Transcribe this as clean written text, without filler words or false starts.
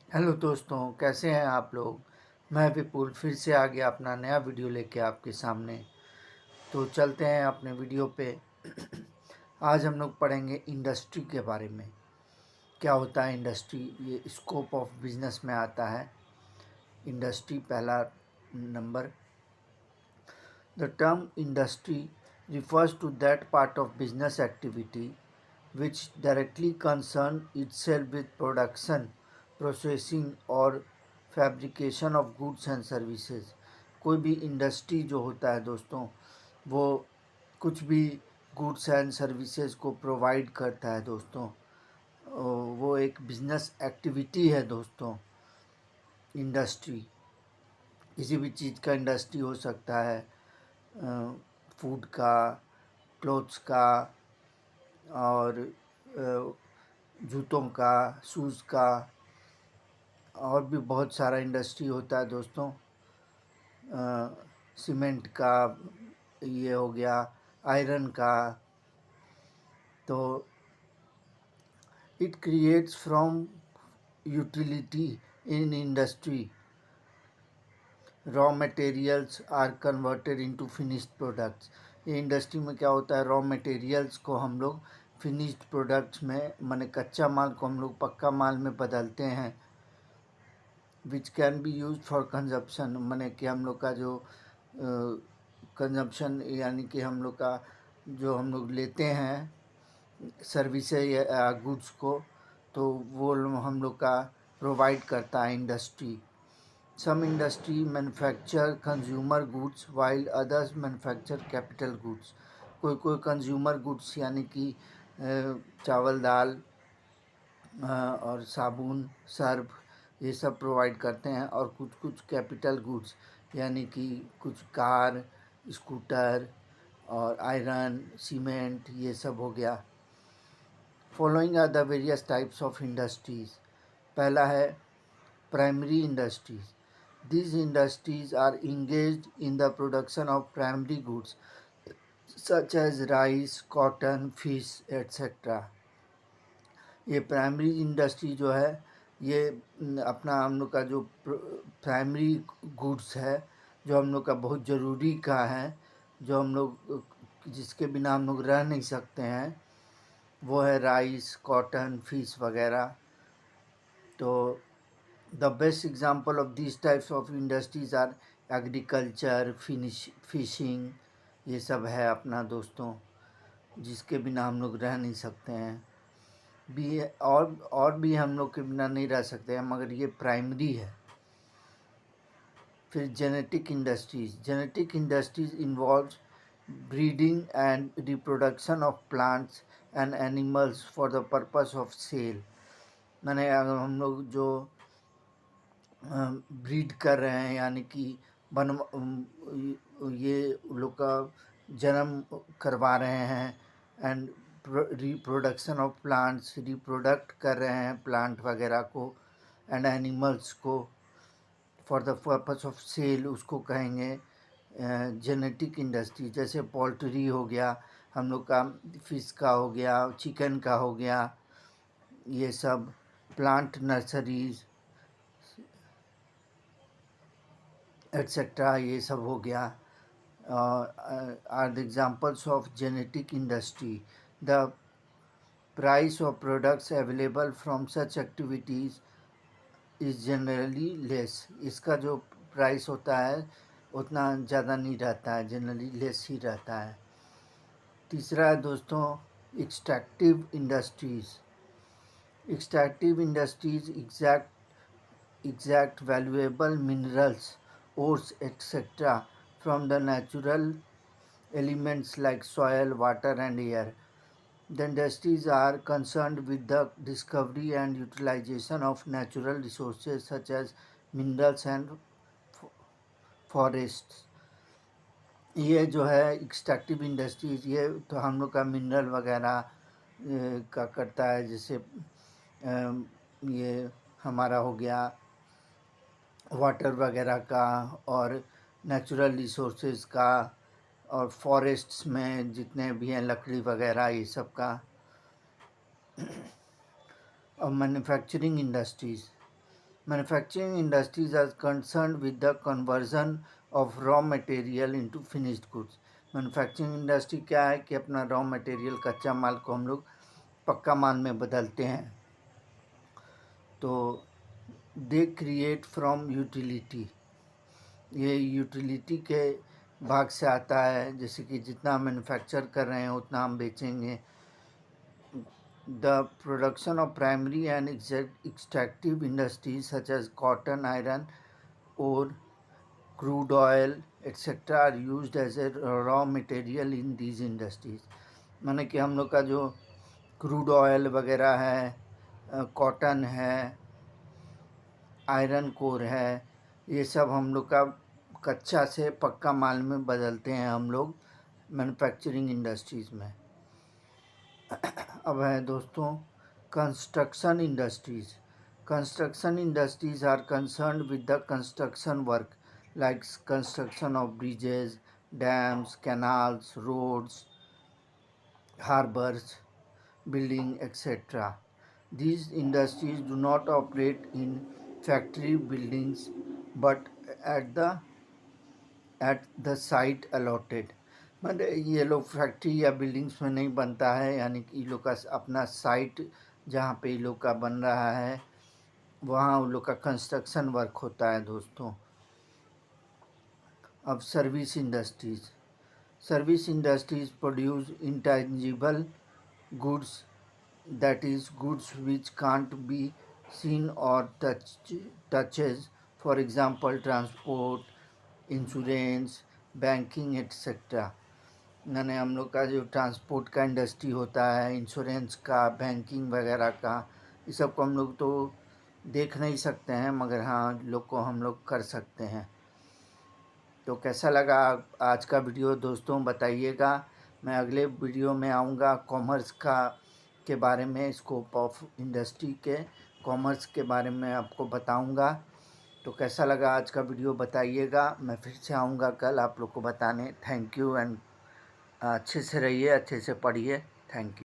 Hello दोस्तों, कैसे हैं आप लोग। मैं विपुल फिर से आ गया अपना नया वीडियो लेके आपके सामने। तो चलते हैं अपने वीडियो पे। आज हम लोग पढ़ेंगे इंडस्ट्री के बारे में। क्या होता है इंडस्ट्री, ये स्कोप ऑफ बिजनेस में आता है। इंडस्ट्री पहला number. The term industry refers to that part of business activity which directly concern itself with production, processing और fabrication of goods and services. कोई भी इंडस्ट्री जो होता है दोस्तों, वो कुछ भी गुड्स एंड सर्विसेज को प्रोवाइड करता है दोस्तों। वो एक बिजनेस एक्टिविटी है दोस्तों। इंडस्ट्री किसी भी चीज़ का इंडस्ट्री हो सकता है, फूड का, क्लोथ्स का, और जूतों का, शूज़ का, और भी बहुत सारा इंडस्ट्री होता है दोस्तों। सीमेंट का ये हो गया, आयरन का। तो it creates from utility in industry raw materials are converted into finished products. ये इंडस्ट्री में क्या होता है, रॉ मटेरियल्स को हम लोग फिनिश्ड प्रोडक्ट्स में, माने कच्चा माल को हम लोग पक्का माल में बदलते हैं। Which can be use for consumption, माने कि हम लोग का जो कंजप्शन यानी कि हम लोग का जो हम लोग लेते हैं सर्विसेज या गुड्स को, तो वो हम लोग का प्रोवाइड करता है industry. Some industry manufacture consumer goods while others manufacture capital goods. कोई कोई कंज्यूमर गुड्स यानी कि चावल दाल और साबुन सर्फ ये सब प्रोवाइड करते हैं, और कुछ कुछ कैपिटल गुड्स यानी कि कुछ कार, स्कूटर और आयरन, सीमेंट ये सब हो गया। Following are the various types of industries. पहला है primary industries. These industries are engaged in the production of primary goods such as rice, cotton, fish, etc. ये प्राइमरी इंडस्ट्री जो है, ये अपना हम लोग का जो प्राइमरी गुड्स है, जो हम लोग का बहुत ज़रूरी का है, जो हम लोग जिसके बिना हम लोग रह नहीं सकते हैं, वो है राइस, कॉटन, फिश वगैरह। तो the best example of this types of industries are agriculture, fishing, ये सब है अपना दोस्तों, जिसके बिना हम लोग रह नहीं सकते हैं। भी और भी हम लोग के बिना नहीं रह सकते हैं, मगर ये प्राइमरी है। फिर genetic industries involves breeding and reproduction of plants and animals for the purpose of sale. मैंने अगर हम लोग जो ब्रीड कर रहे हैं यानी कि बन ये लोग का जन्म करवा रहे हैं, and reproduction of plants, reproduce कर रहे हैं प्लांट वगैरह को, एंड एनिमल्स को for the purpose of sale, उसको कहेंगे जेनेटिक इंडस्ट्री। जैसे पोल्ट्री हो गया, हम लोग का फिश का हो गया, चिकन का हो गया, ये सब प्लांट नर्सरीज एट्सेट्रा ये सब हो गया। Are the examples of genetic industry. The price of products available from such activities is generally less. इसका जो प्राइस होता है उतना ज़्यादा नहीं रहता है, जनरली लेस ही रहता है। तीसरा है दोस्तों extractive industries exact valuable minerals, ores, etc. from the natural elements like soil, water, and air. The industries are concerned with the discovery and utilization of natural resources such as minerals and forests. ये जो है extractive industries, ये तो हम लोग का mineral वगैरह का करता है। जैसे ये हमारा हो गया वाटर वगैरह का, और नेचुरल रिसोर्सेज का, और फॉरेस्ट्स में जितने भी हैं लकड़ी वगैरह ये सब का। और manufacturing industries, Manufacturing industries are concerned with the conversion of raw material into finished goods. Manufacturing industry क्या है कि अपना रॉ मटेरियल कच्चा माल को हम लोग पक्का माल में बदलते हैं। तो दे क्रिएट फ्रॉम यूटिलिटी, ये यूटिलिटी के भाग से आता है, जैसे कि जितना हम मैन्युफैक्चर कर रहे हैं उतना हम बेचेंगे। The production of primary and extractive industries such as cotton, iron ore, crude oil, etc. are used as a raw material in these industries. माने कि हम लोग का जो क्रूड ऑयल वगैरह है, कॉटन है, आयरन कोर है, ये सब हम लोग का कच्चा से पक्का माल में बदलते हैं हम लोग मैन्युफैक्चरिंग इंडस्ट्रीज़ में। अब है दोस्तों construction industries. Construction industries are concerned with the construction work like construction of bridges, dams, canals, roads, harbours, building, etc. These industries do not operate in factory buildings but at the site allotted. मतलब ये लोग factory या buildings में नहीं बनता है, यानी कि ये लोग का अपना साइट जहाँ पे ये लोग का बन रहा है वहाँ उन लोग का कंस्ट्रक्शन वर्क होता है दोस्तों। अब service industries. Service industries produce intangible goods, that is goods which can't be seen or touches, for example transport, insurance, banking etcetera. यानी हम लोग का जो ट्रांसपोर्ट का इंडस्ट्री होता है, इंश्योरेंस का, बैंकिंग वगैरह का, ये सब को हम लोग तो देख नहीं सकते हैं, मगर हाँ लोग को हम लोग कर सकते हैं। तो कैसा लगा आज का वीडियो दोस्तों बताइएगा। मैं अगले वीडियो में आऊँगा कॉमर्स के बारे में, स्कोप ऑफ इंडस्ट्री के कॉमर्स के बारे में आपको बताऊँगा। तो कैसा लगा आज का वीडियो बताइएगा। मैं फिर से आऊँगा कल आप लोग को बताने। थैंक यू एंड अच्छे से रहिए, अच्छे से पढ़िए। Thank you.